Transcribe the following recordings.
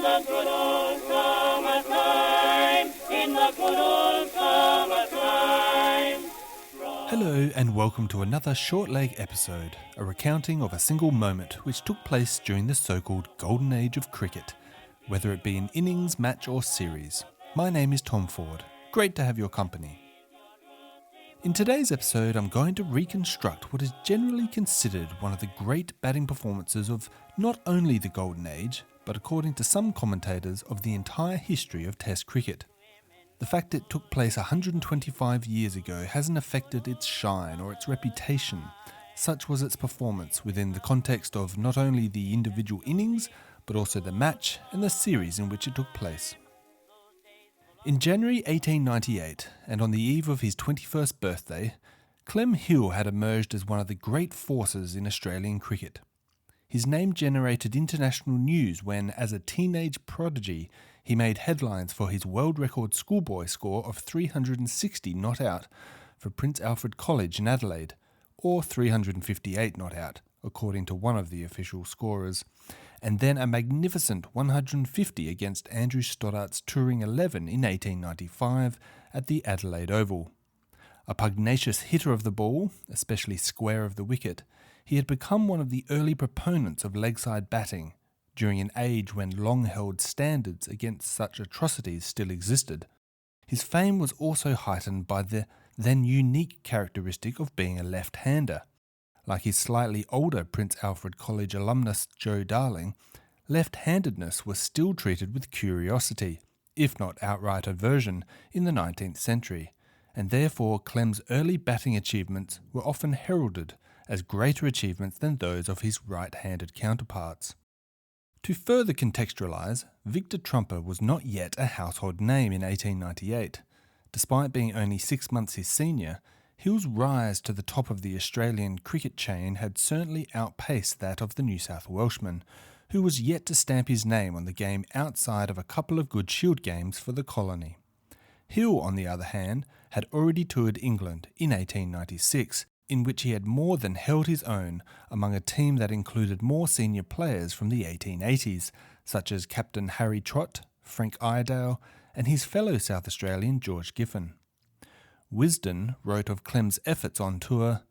the good old summertime, in the good old summertime. Hello and welcome to another short leg episode, a recounting of a single moment which took place during the so-called golden age of cricket, whether it be an innings, match or series. My name is Tom Ford. Great to have your company. In today's episode, I'm going to reconstruct what is generally considered one of the great batting performances of not only the golden age, but according to some commentators, of the entire history of Test cricket. The fact it took place 125 years ago hasn't affected its shine or its reputation. Such was its performance within the context of not only the individual innings, but also the match and the series in which it took place. In January 1898, and on the eve of his 21st birthday, Clem Hill had emerged as one of the great forces in Australian cricket. His name generated international news when, as a teenage prodigy, he made headlines for his world record schoolboy score of 360 not out for Prince Alfred College in Adelaide, or 358 not out, according to one of the official scorers, and then a magnificent 150 against Andrew Stoddart's touring 11 in 1895 at the Adelaide Oval. A pugnacious hitter of the ball, especially square of the wicket, he had become one of the early proponents of leg-side batting, during an age when long-held standards against such atrocities still existed. His fame was also heightened by the then unique characteristic of being a left-hander. Like his slightly older Prince Alfred College alumnus Joe Darling, left-handedness was still treated with curiosity, if not outright aversion, in the 19th century, and therefore Clem's early batting achievements were often heralded as greater achievements than those of his right-handed counterparts. To further contextualise, Victor Trumper was not yet a household name in 1898. Despite being only 6 months his senior, Hill's rise to the top of the Australian cricket chain had certainly outpaced that of the New South Welshman, who was yet to stamp his name on the game outside of a couple of good Shield games for the colony. Hill, on the other hand, had already toured England in 1896, in which he had more than held his own among a team that included more senior players from the 1880s, such as Captain Harry Trott, Frank Iredale, and his fellow South Australian George Giffen. Wisden wrote of Clem's efforts on tour,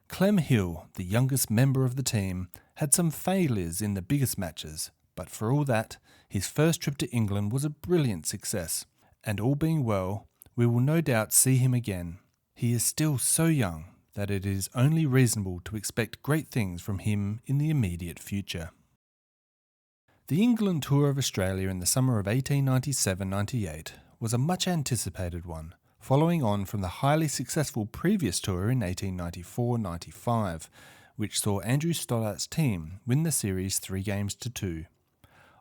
"Clem Hill, the youngest member of the team, had some failures in the biggest matches, but for all that, his first trip to England was a brilliant success, and all being well, we will no doubt see him again. He is still so young that it is only reasonable to expect great things from him in the immediate future." The England tour of Australia in the summer of 1897-98 was a much anticipated one, following on from the highly successful previous tour in 1894-95, which saw Andrew Stoddart's team win the series 3-2.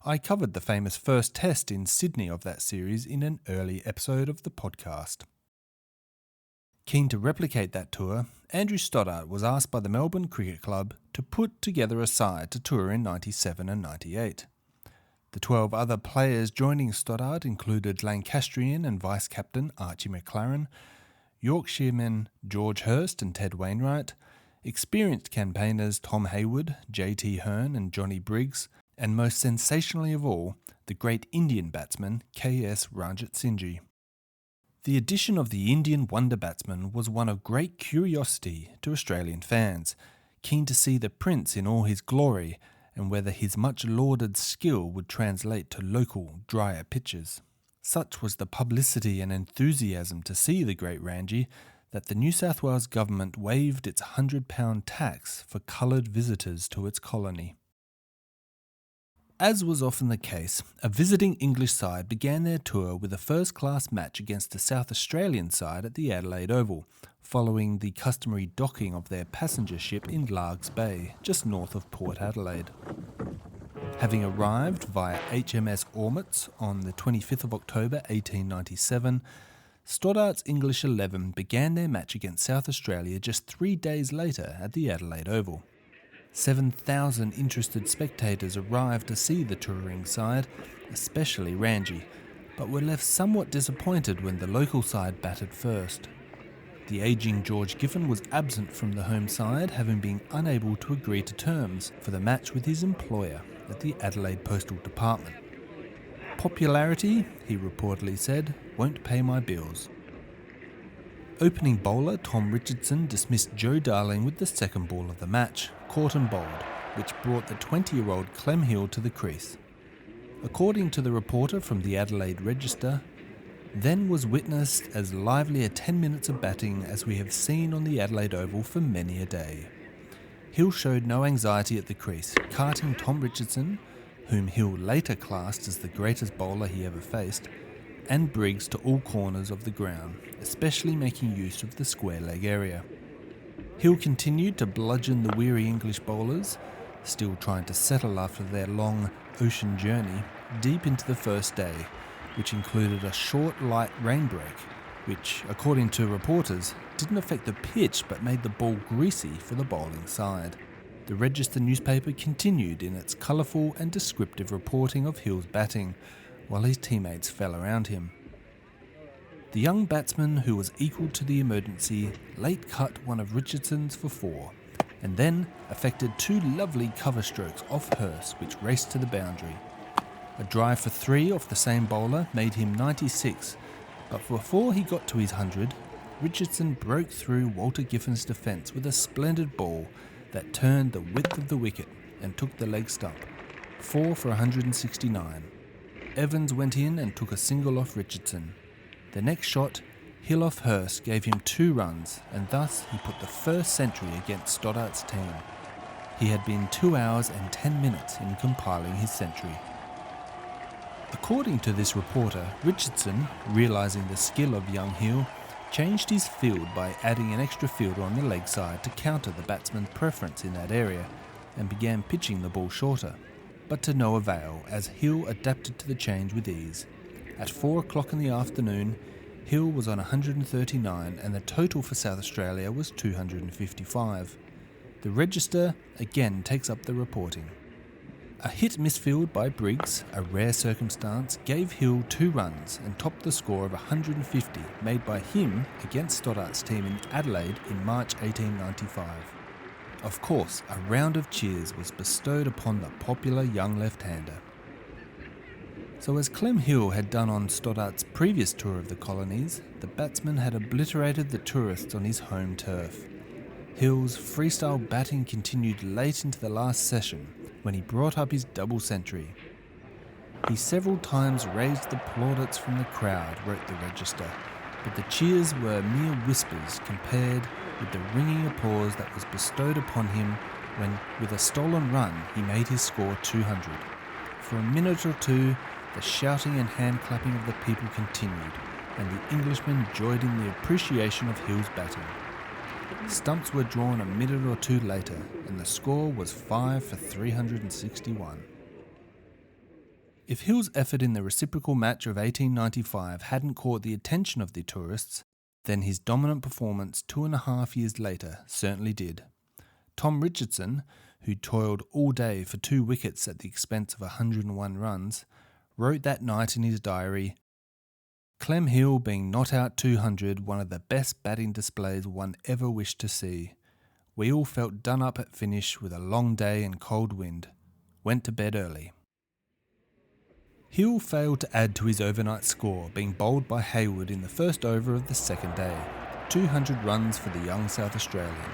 I covered the famous first test in Sydney of that series in an early episode of the podcast. Keen to replicate that tour, Andrew Stoddart was asked by the Melbourne Cricket Club to put together a side to tour in 97 and 98. The 12 other players joining Stoddart included Lancastrian and vice-captain Archie McLaren, Yorkshiremen George Hurst and Ted Wainwright, experienced campaigners Tom Hayward, J.T. Hearn and Johnny Briggs, and most sensationally of all, the great Indian batsman K.S. Ranjit Singh. The addition of the Indian wonder batsman was one of great curiosity to Australian fans, keen to see the Prince in all his glory and whether his much-lauded skill would translate to local, drier pitches. Such was the publicity and enthusiasm to see the great Ranji that the New South Wales government waived its £100 tax for coloured visitors to its colony. As was often the case, a visiting English side began their tour with a first-class match against a South Australian side at the Adelaide Oval, following the customary docking of their passenger ship in Largs Bay, just north of Port Adelaide. Having arrived via HMS Ormuz on the 25th of October 1897, Stoddart's English 11 began their match against South Australia just 3 days later at the Adelaide Oval. 7,000 interested spectators arrived to see the touring side, especially Ranji, but were left somewhat disappointed when the local side batted first. The ageing George Giffen was absent from the home side, having been unable to agree to terms for the match with his employer at the Adelaide Postal Department. "Popularity," he reportedly said, "won't pay my bills." Opening bowler Tom Richardson dismissed Joe Darling with the second ball of the match, caught and bowled, which brought the 20-year-old Clem Hill to the crease. According to the reporter from the Adelaide Register, then was witnessed as lively a 10 minutes of batting as we have seen on the Adelaide Oval for many a day. Hill showed no anxiety at the crease, carting Tom Richardson, whom Hill later classed as the greatest bowler he ever faced, and Briggs to all corners of the ground, especially making use of the square leg area. Hill continued to bludgeon the weary English bowlers, still trying to settle after their long ocean journey, deep into the first day, which included a short light rain break, which, according to reporters, didn't affect the pitch but made the ball greasy for the bowling side. The Register newspaper continued in its colourful and descriptive reporting of Hill's batting, while his teammates fell around him. The young batsman, who was equal to the emergency, late cut one of Richardson's for 4, and then effected 2 lovely cover strokes off Hurst, which raced to the boundary. A drive for 3 off the same bowler made him 96, but before he got to his 100, Richardson broke through Walter Giffen's defence with a splendid ball that turned the width of the wicket and took the leg stump. 4 for 169. Evans went in and took a single off Richardson. The next shot, Hill off Hurst, gave him 2 runs, and thus he put the first century against Stoddart's team. He had been 2 hours and 10 minutes in compiling his century. According to this reporter, Richardson, realising the skill of young Hill, changed his field by adding an extra fielder on the leg side to counter the batsman's preference in that area, and began pitching the ball shorter, but to no avail, as Hill adapted to the change with ease. At 4 o'clock in the afternoon, Hill was on 139 and the total for South Australia was 255. The Register again takes up the reporting. A hit misfield by Briggs, a rare circumstance, gave Hill 2 runs and topped the score of 150 made by him against Stoddart's team in Adelaide in March 1895. Of course, a round of cheers was bestowed upon the popular young left-hander. So as Clem Hill had done on Stoddart's previous tour of the colonies, the batsman had obliterated the tourists on his home turf. Hill's freestyle batting continued late into the last session, when he brought up his double century. He several times raised the plaudits from the crowd, wrote the Register, but the cheers were mere whispers compared with the ringing applause that was bestowed upon him when, with a stolen run, he made his score 200. For a minute or two, the shouting and hand-clapping of the people continued, and the Englishmen joyed in the appreciation of Hill's batting. Stumps were drawn a minute or two later, and the score was 5 for 361. If Hill's effort in the reciprocal match of 1895 hadn't caught the attention of the tourists, then his dominant performance 2.5 years later certainly did. Tom Richardson, who toiled all day for 2 wickets at the expense of 101 runs, wrote that night in his diary, "Clem Hill being not out 200, one of the best batting displays one ever wished to see. We all felt done up at finish with a long day and cold wind. Went to bed early." Hill failed to add to his overnight score, being bowled by Hayward in the first over of the second day, 200 runs for the young South Australian.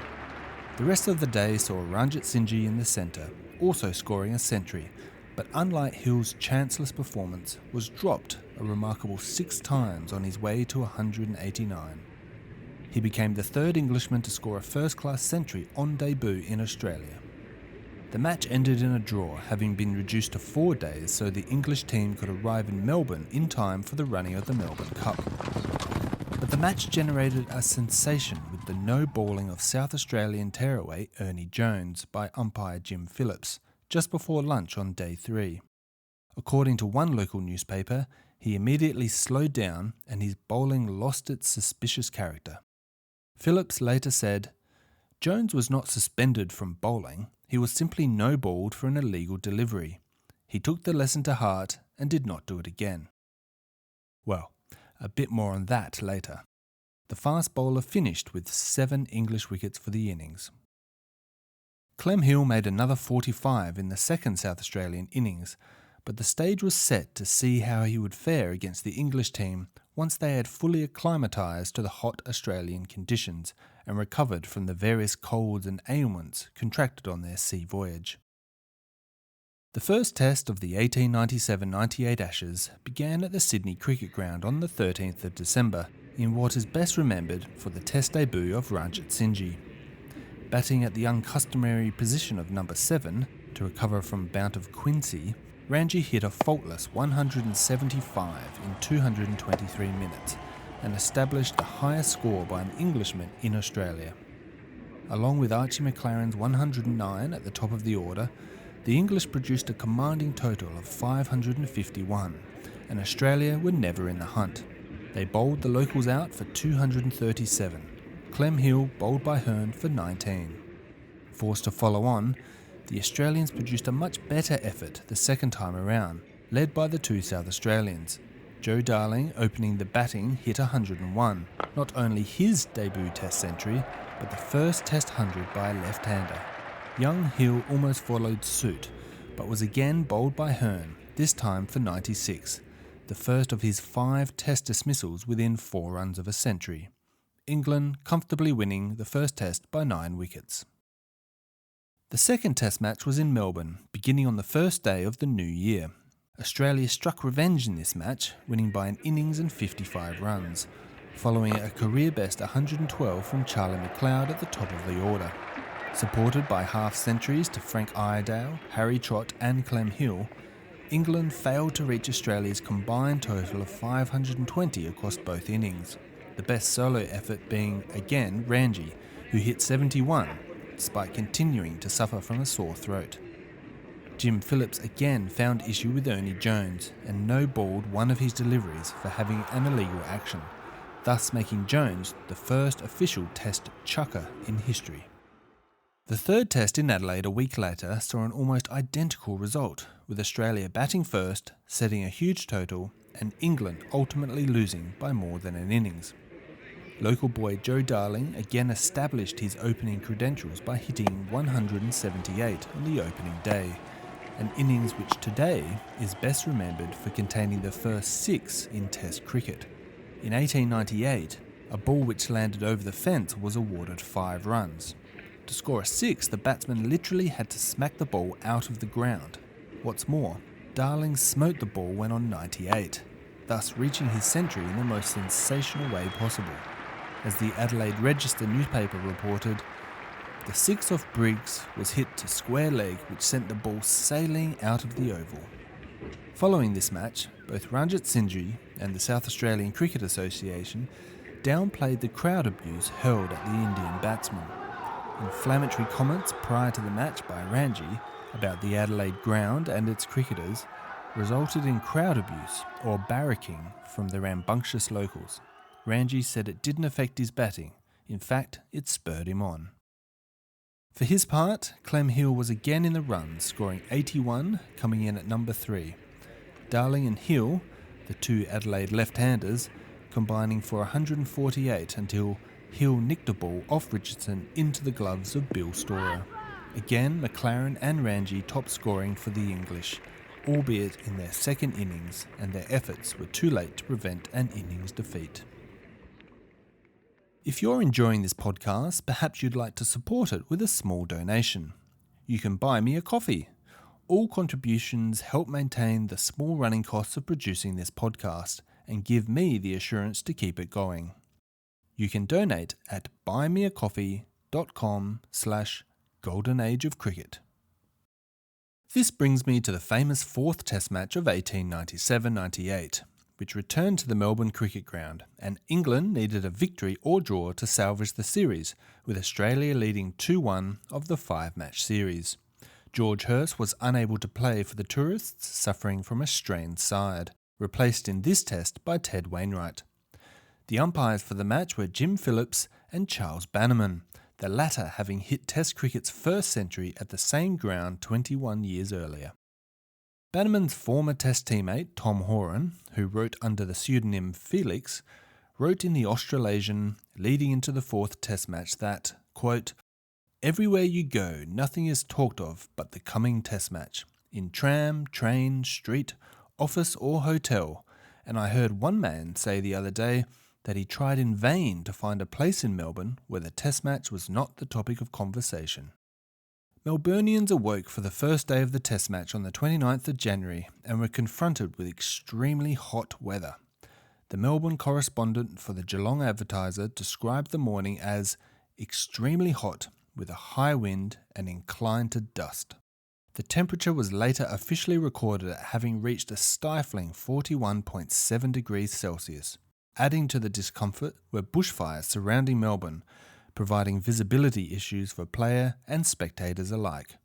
The rest of the day saw Ranjit Singh in the centre, also scoring a century, but unlike Hill's chanceless performance, was dropped a remarkable 6 times on his way to 189. He became the 3rd Englishman to score a first-class century on debut in Australia. The match ended in a draw, having been reduced to 4 days so the English team could arrive in Melbourne in time for the running of the Melbourne Cup. But the match generated a sensation with the no bowling of South Australian tearaway Ernie Jones by umpire Jim Phillips, just before lunch on day 3. According to one local newspaper, he immediately slowed down and his bowling lost its suspicious character. Phillips later said, "Jones was not suspended from bowling, he was simply no-balled for an illegal delivery. He took the lesson to heart and did not do it again." Well, a bit more on that later. The fast bowler finished with 7 English wickets for the innings. Clem Hill made another 45 in the second South Australian innings, but the stage was set to see how he would fare against the English team once they had fully acclimatised to the hot Australian conditions and recovered from the various colds and ailments contracted on their sea voyage. The first test of the 1897-98 Ashes began at the Sydney Cricket Ground on the 13th of December in what is best remembered for the test debut of Ranjit Singh. Batting at the uncustomary position of number 7 to recover from a bout of quinsy, Ranji hit a faultless 175 in 223 minutes and established the highest score by an Englishman in Australia. Along with Archie McLaren's 109 at the top of the order, the English produced a commanding total of 551, and Australia were never in the hunt. They bowled the locals out for 237. Clem Hill bowled by Hearn for 19. Forced to follow on, the Australians produced a much better effort the second time around, led by the two South Australians. Joe Darling, opening the batting, hit 101, not only his debut Test century, but the first Test 100 by a left-hander. Young Hill almost followed suit, but was again bowled by Hearn, this time for 96, the first of his 5 Test dismissals within 4 runs of a century. England comfortably winning the first Test by 9 wickets. The second Test match was in Melbourne, beginning on the first day of the new year. Australia struck revenge in this match, winning by an innings and 55 runs, following a career-best 112 from Charlie McLeod at the top of the order. Supported by half-centuries to Frank Iredale, Harry Trott and Clem Hill, England failed to reach Australia's combined total of 520 across both innings, the best solo effort being, again, Ranji, who hit 71, despite continuing to suffer from a sore throat. Jim Phillips again found issue with Ernie Jones and no-balled one of his deliveries for having an illegal action, thus making Jones the first official Test chucker in history. The third Test in Adelaide a week later saw an almost identical result, with Australia batting first, setting a huge total, and England ultimately losing by more than an innings. Local boy Joe Darling again established his opening credentials by hitting 178 on the opening day, an innings which today is best remembered for containing the first 6 in Test cricket. In 1898, a ball which landed over the fence was awarded 5 runs. To score a 6, the batsman literally had to smack the ball out of the ground. What's more, Darling smote the ball when on 98, thus reaching his century in the most sensational way possible. As the Adelaide Register newspaper reported, the 6 off Briggs was hit to square leg, which sent the ball sailing out of the oval. Following this match, both Ranjit Singh and the South Australian Cricket Association downplayed the crowd abuse hurled at the Indian batsman. Inflammatory comments prior to the match by Ranji about the Adelaide ground and its cricketers resulted in crowd abuse or barracking from the rambunctious locals. Ranji said it didn't affect his batting, in fact it spurred him on. For his part, Clem Hill was again in the runs, scoring 81, coming in at number 3. Darling and Hill, the two Adelaide left-handers, combining for 148 until Hill nicked a ball off Richardson into the gloves of Bill Storer. Again, McLaren and Ranji top scoring for the English, albeit in their second innings, and their efforts were too late to prevent an innings defeat. If you're enjoying this podcast, perhaps you'd like to support it with a small donation. You can buy me a coffee. All contributions help maintain the small running costs of producing this podcast and give me the assurance to keep it going. You can donate at buymeacoffee.com/Golden Age of Cricket. This brings me to the famous 4th Test match of 1897-98, which returned to the Melbourne Cricket Ground, and England needed a victory or draw to salvage the series, with Australia leading 2-1 of the 5-match series. George Hurst was unable to play for the tourists, suffering from a strained side, replaced in this Test by Ted Wainwright. The umpires for the match were Jim Phillips and Charles Bannerman, the latter having hit Test cricket's first century at the same ground 21 years earlier. Bannerman's former Test teammate Tom Horan, who wrote under the pseudonym Felix, wrote in the Australasian leading into the 4th Test match that, quote, "Everywhere you go, nothing is talked of but the coming Test match. in tram, train, street, office or hotel, and I heard one man say the other day that he tried in vain to find a place in Melbourne where the Test match was not the topic of conversation. Melburnians awoke for the first day of the Test match on the 29th of January and were confronted with extremely hot weather. The Melbourne correspondent for the Geelong Advertiser described the morning as extremely hot with a high wind and inclined to dust. The temperature was later officially recorded at having reached a stifling 41.7 degrees Celsius. Adding to the discomfort were bushfires surrounding Melbourne, providing visibility issues for player and spectators alike.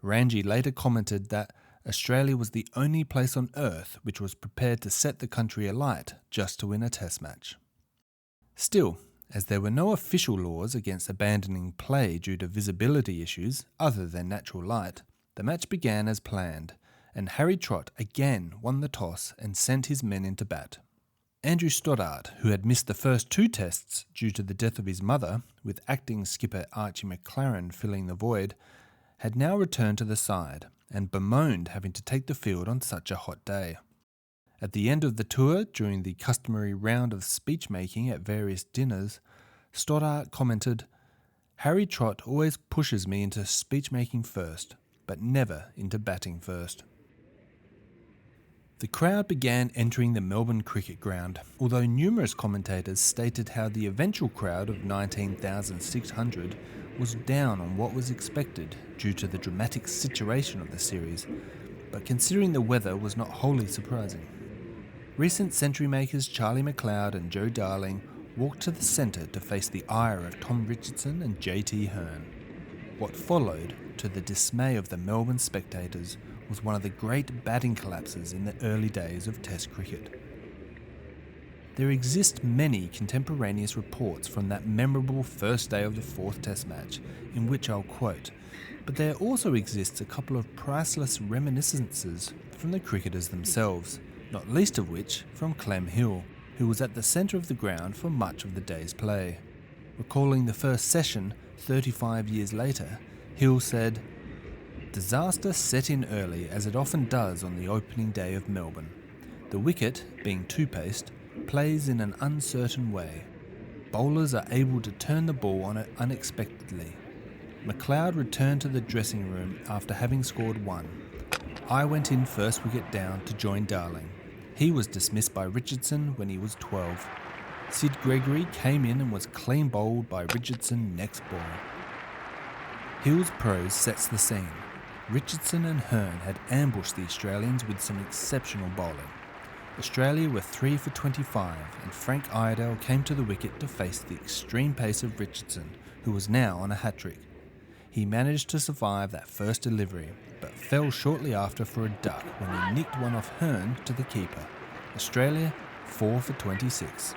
Ranji later commented that Australia was the only place on earth which was prepared to set the country alight just to win a Test match. Still, as there were no official laws against abandoning play due to visibility issues other than natural light, the match began as planned, and Harry Trott again won the toss and sent his men into bat. Andrew Stoddart, who had missed the first 2 tests due to the death of his mother, with acting skipper Archie McLaren filling the void, had now returned to the side and bemoaned having to take the field on such a hot day. At the end of the tour, during the customary round of speech-making at various dinners, Stoddart commented, "Harry Trott always pushes me into speech-making first, but never into batting first." The crowd began entering the Melbourne cricket ground, although numerous commentators stated how the eventual crowd of 19,600 was down on what was expected due to the dramatic situation of the series, but considering the weather was not wholly surprising. Recent century makers Charlie McLeod and Joe Darling walked to the centre to face the ire of Tom Richardson and JT Hearn. What followed, to the dismay of the Melbourne spectators, was one of the great batting collapses in the early days of Test cricket. There exist many contemporaneous reports from that memorable first day of the 4th Test match, in which I'll quote, but there also exists a couple of priceless reminiscences from the cricketers themselves, not least of which from Clem Hill, who was at the centre of the ground for much of the day's play. Recalling the first session 35 years later, Hill said, "Disaster set in early, as it often does on the opening day of Melbourne. The wicket, being two-paced, plays in an uncertain way. Bowlers are able to turn the ball on it unexpectedly. McLeod returned to the dressing room after having scored 1. I went in first wicket down to join Darling. He was dismissed by Richardson when he was 12. Sid Gregory came in and was clean bowled by Richardson next ball." Hill's prose sets the scene. Richardson and Hearn had ambushed the Australians with some exceptional bowling. Australia were 3 for 25 and Frank Iredale came to the wicket to face the extreme pace of Richardson, who was now on a hat-trick. He managed to survive that first delivery, but fell shortly after for a duck when he nicked one off Hearn to the keeper. Australia 4 for 26.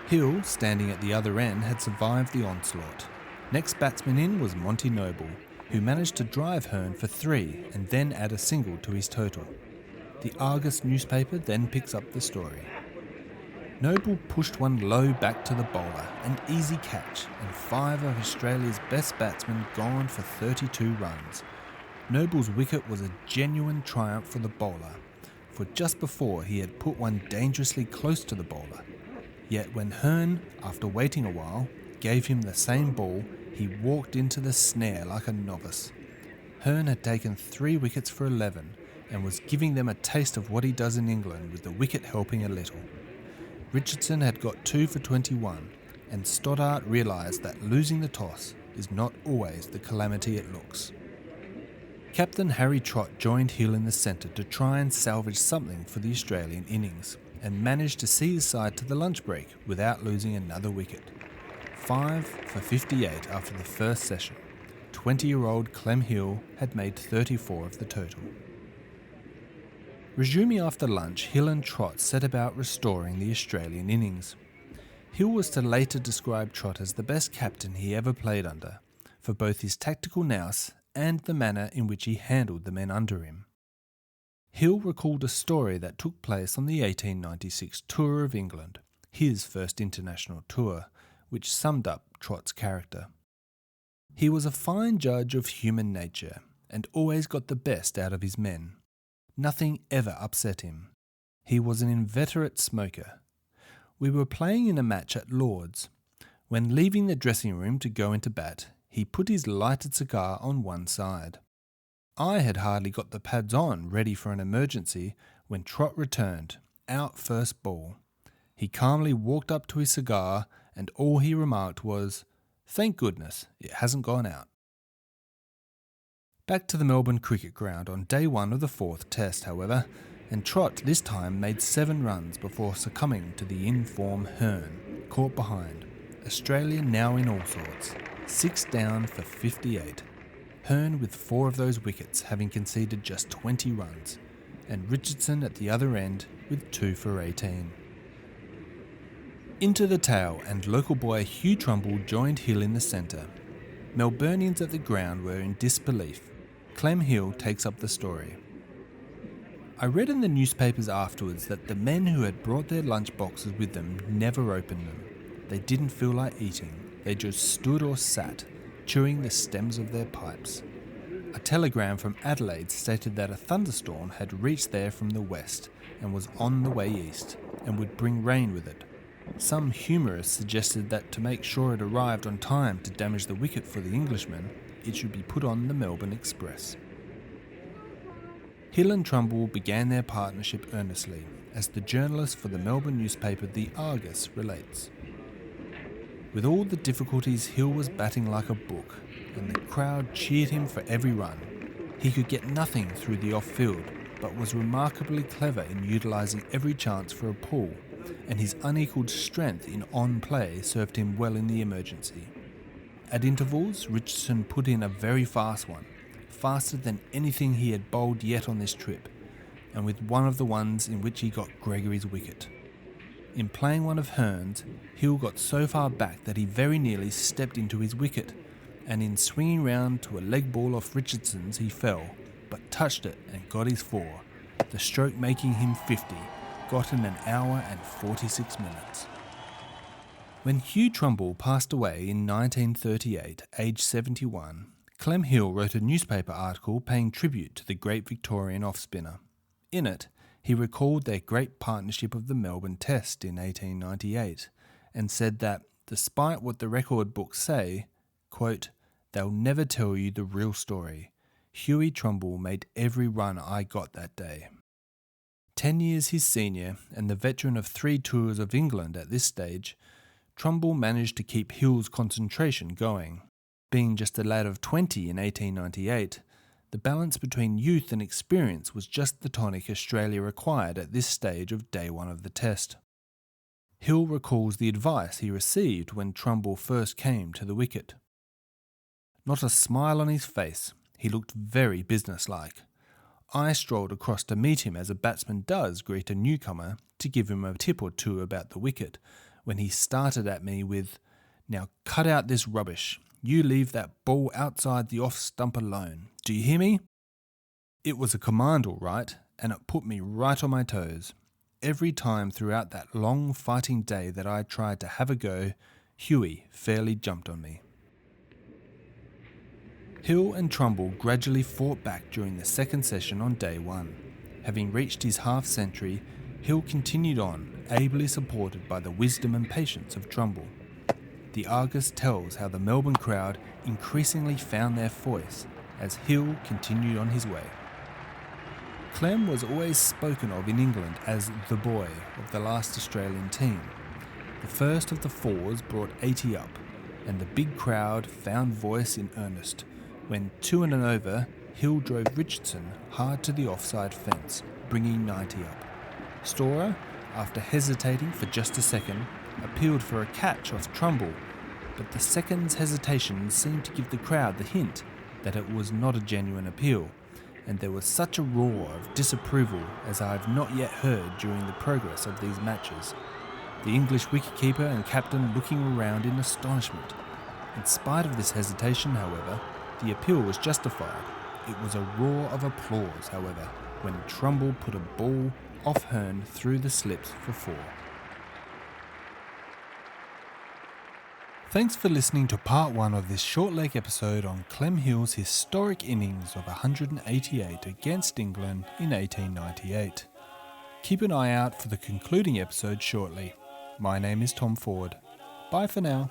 Hill, standing at the other end, had survived the onslaught. Next batsman in was Monty Noble, who managed to drive Hearn for 3 and then add a single to his total. The Argus newspaper then picks up the story. Noble pushed one low back to the bowler, an easy catch, and 5 of Australia's best batsmen gone for 32 runs. Noble's wicket was a genuine triumph for the bowler, for just before he had put one dangerously close to the bowler. Yet when Hearn, after waiting a while, gave him the same ball, he walked into the snare like a novice. Hearn had taken 3 wickets for 11 and was giving them a taste of what he does in England, with the wicket helping a little. Richardson had got 2 for 21, and Stoddart realised that losing the toss is not always the calamity it looks. Captain Harry Trott joined Hill in the centre to try and salvage something for the Australian innings, and managed to see his side to the lunch break without losing another wicket. 5 for 58 after the first session. 20-year-old Clem Hill had made 34 of the total. Resuming after lunch, Hill and Trott set about restoring the Australian innings. Hill was to later describe Trott as the best captain he ever played under, for both his tactical nous and the manner in which he handled the men under him. Hill recalled a story that took place on the 1896 Tour of England, his first international tour, which summed up Trott's character. He was a fine judge of human nature, and always got the best out of his men. Nothing ever upset him. He was an inveterate smoker. We were playing in a match at Lord's. When leaving the dressing room to go into bat, he put his lighted cigar on one side. I had hardly got the pads on, ready for an emergency, when Trott returned, out first ball. He calmly walked up to his cigar, and all he remarked was, "Thank goodness, it hasn't gone out." Back to the Melbourne cricket ground on day one of the fourth test, however, and Trott this time made 7 runs before succumbing to the in-form Hearn, caught behind. Australia now in all sorts, 6 down for 58. Hearn with 4 of those wickets having conceded just 20 runs, and Richardson at the other end with 2 for 18. Into the tail, and local boy Hugh Trumble joined Hill in the centre. Melburnians at the ground were in disbelief. Clem Hill takes up the story. I read in the newspapers afterwards that the men who had brought their lunch boxes with them never opened them. They didn't feel like eating. They just stood or sat, chewing the stems of their pipes. A telegram from Adelaide stated that a thunderstorm had reached there from the west and was on the way east and would bring rain with it. Some humorists suggested that to make sure it arrived on time to damage the wicket for the Englishmen, it should be put on the Melbourne Express. Hill and Trumble began their partnership earnestly, as the journalist for the Melbourne newspaper The Argus relates. With all the difficulties, Hill was batting like a book, and the crowd cheered him for every run. He could get nothing through the off-field, but was remarkably clever in utilising every chance for a pull, and his unequalled strength in on-play served him well in the emergency. At intervals, Richardson put in a very fast one, faster than anything he had bowled yet on this trip, and with one of the ones in which he got Gregory's wicket. In playing one of Hearn's, Hill got so far back that he very nearly stepped into his wicket, and in swinging round to a leg ball off Richardson's he fell, but touched it and got his 4, the stroke making him 50, got in an hour and 46 minutes. When Hugh Trumble passed away in 1938, aged 71, Clem Hill wrote a newspaper article paying tribute to the great Victorian off-spinner. In it, he recalled their great partnership of the Melbourne Test in 1898 and said that, despite what the record books say, quote, "They'll never tell you the real story. Hughie Trumble made every run I got that day." 10 years his senior and the veteran of 3 tours of England at this stage, Trumble managed to keep Hill's concentration going. Being just a lad of 20 in 1898, the balance between youth and experience was just the tonic Australia required at this stage of day one of the test. Hill recalls the advice he received when Trumble first came to the wicket. Not a smile on his face, he looked very businesslike. I strolled across to meet him as a batsman does greet a newcomer to give him a tip or two about the wicket, when he started at me with, "Now cut out this rubbish. You leave that ball outside the off stump alone. Do you hear me?" It was a command all right, and it put me right on my toes. Every time throughout that long fighting day that I tried to have a go, Hughie fairly jumped on me. Hill and Trumble gradually fought back during the second session on day one. Having reached his half-century, Hill continued on, ably supported by the wisdom and patience of Trumble. The Argus tells how the Melbourne crowd increasingly found their voice as Hill continued on his way. Clem was always spoken of in England as the boy of the last Australian team. The first of the 4s brought 80 up, and the big crowd found voice in earnest when 2 and an over, Hill drove Richardson hard to the offside fence, bringing 90 up. Storer, after hesitating for just a second, appealed for a catch off Trumble, but the second's hesitation seemed to give the crowd the hint that it was not a genuine appeal, and there was such a roar of disapproval as I have not yet heard during the progress of these matches. The English wicketkeeper and captain looking around in astonishment. In spite of this hesitation, however, the appeal was justified. It was a roar of applause, however, when Trumble put a ball off Hearn through the slips for 4. Thanks for listening to part 1 of this short leg episode on Clem Hill's historic innings of 188 against England in 1898. Keep an eye out for the concluding episode shortly. My name is Tom Ford. Bye for now.